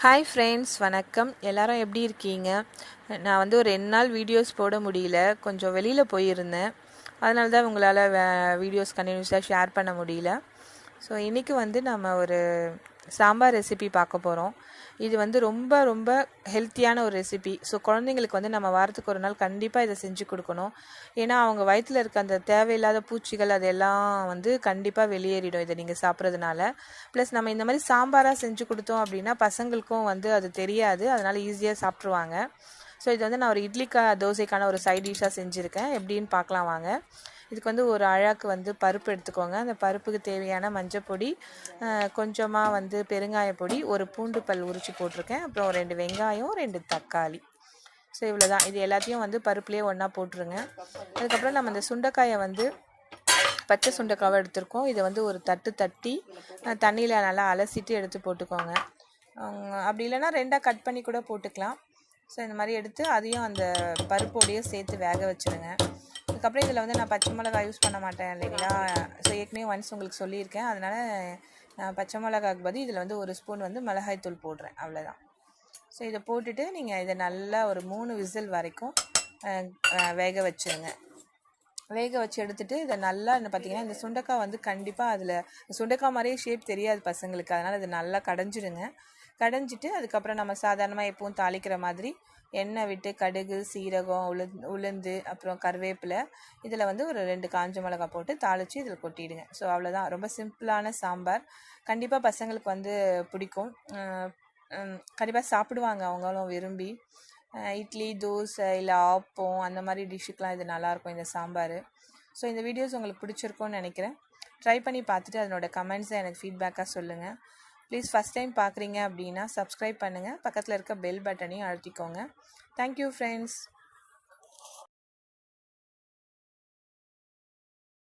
Hi friends, வணக்கம். எல்லாரும் எப்படி இருக்கீங்க? நான் வந்து ஒரு 2 நாள் வீடியோஸ் போட முடியல, கொஞ்சம் வெளியில் போயிருந்தேன். அதனால தான் உங்களால் வீடியோஸ் கண்டினியூஸாக ஷேர் பண்ண முடியல. ஸோ இன்றைக்கி வந்து நம்ம ஒரு சாம்பார் ரெசிபி பார்க்க போகிறோம். இது வந்து ரொம்ப ரொம்ப ஹெல்த்தியான ஒரு ரெசிபி. ஸோ குழந்தைங்களுக்கு வந்து நம்ம வாரத்துக்கு ஒரு நாள் கண்டிப்பாக இதை செஞ்சு கொடுக்கணும். ஏன்னா அவங்க வயிற்றில் இருக்க அந்த தேவையில்லாத பூச்சிகள் அதெல்லாம் வந்து கண்டிப்பாக வெளியேறிடும் இதை நீங்கள் சாப்பிட்றதுனால. ப்ளஸ் நம்ம இந்த மாதிரி சாம்பாராக செஞ்சு கொடுத்தோம் அப்படின்னா பசங்களுக்கும் வந்து அது தெரியாது, அதனால் ஈஸியாக சாப்பிட்ருவாங்க. ஸோ இது வந்து நான் ஒரு தோசைக்கான ஒரு சைட் டிஷ்ஷாக செஞ்சுருக்கேன். எப்படின்னு பார்க்கலாம் வாங்க. இதுக்கு வந்து ஒரு அழாக்கு வந்து பருப்பு எடுத்துக்கோங்க. அந்த பருப்புக்கு தேவையான மஞ்சப்பொடி, கொஞ்சமாக வந்து பெருங்காய பொடி, ஒரு பூண்டு பல் உரித்து போட்டிருக்கேன், அப்புறம் 2 வெங்காயம், 2 தக்காளி. ஸோ இவ்வளோ தான். இது எல்லாத்தையும் வந்து பருப்புலேயே ஒன்றா போட்டுருங்க. அதுக்கப்புறம் நம்ம இந்த சுண்டைக்காயை வந்து பச்சை சுண்டைக்காவை எடுத்துருக்கோம். இதை வந்து ஒரு தட்டி தண்ணியில் நல்லா அலசிட்டு எடுத்து போட்டுக்கோங்க. அப்படி இல்லைன்னா 2ஆக கட் பண்ணி கூட போட்டுக்கலாம். ஸோ இந்த மாதிரி எடுத்து அதையும் அந்த பருப்போடையே சேர்த்து வேக வச்சுருங்க. அதுக்கப்புறம் இதில் வந்து நான் பச்சை மிளகாய் யூஸ் பண்ண மாட்டேன் இல்லைங்களா. ஸோ ஏற்கனவே ஒன்ஸ் உங்களுக்கு சொல்லியிருக்கேன். அதனால் நான் பச்சை மிளகாய்க்கு பதில் இதில் வந்து 1 ஸ்பூன் வந்து மிளகாய் தூள் போடுறேன், அவ்வளோதான். ஸோ இதை போட்டுட்டு நீங்கள் இதை நல்லா ஒரு 3 விசில் வரைக்கும் வேக வச்சுருங்க. வேக வச்சு எடுத்துகிட்டு இதை நல்லா பார்த்தீங்கன்னா இந்த சுண்டைக்காய் வந்து கண்டிப்பாக அதில் சுண்டைக்காய் மாதிரியே ஷேப் தெரியாது பசங்களுக்கு. அதனால் இதை நல்லா கடைஞ்சிடுங்க. கடைஞ்சிட்டு அதுக்கப்புறம் நம்ம சாதாரணமாக எப்பவும் தாளிக்கிற மாதிரி எண்ணெய் விட்டு கடுகு, சீரகம், உளுந்து, அப்புறம் கருவேப்பிலை, இதில் வந்து ஒரு 2 காஞ்ச மிளகாய் போட்டு தாளித்து இதில் கொட்டிடுங்க. ஸோ அவ்வளோதான். ரொம்ப சிம்பிளான சாம்பார். கண்டிப்பாக பசங்களுக்கு வந்து பிடிக்கும். கண்டிப்பாக சாப்பிடுவாங்க அவங்களும் விரும்பி. இட்லி, தோசை, இல்லை ஆப்பம் அந்த மாதிரி டிஷ்ஷுக்கெலாம் இது நல்லாயிருக்கும் இந்த சாம்பார். ஸோ இந்த வீடியோஸ் உங்களுக்கு பிடிச்சிருக்கும்னு நினைக்கிறேன். ட்ரை பண்ணி பார்த்துட்டு அதனோட கமெண்ட்ஸை எனக்கு ஃபீட்பேக்காக சொல்லுங்கள். ப்ளீஸ் ஃபஸ்ட் டைம் பார்க்குறீங்க அப்படின்னா சப்ஸ்கிரைப் பண்ணுங்கள். பக்கத்தில் இருக்க பெல் பட்டனையும் அழுத்திக்கோங்க. Thank you friends.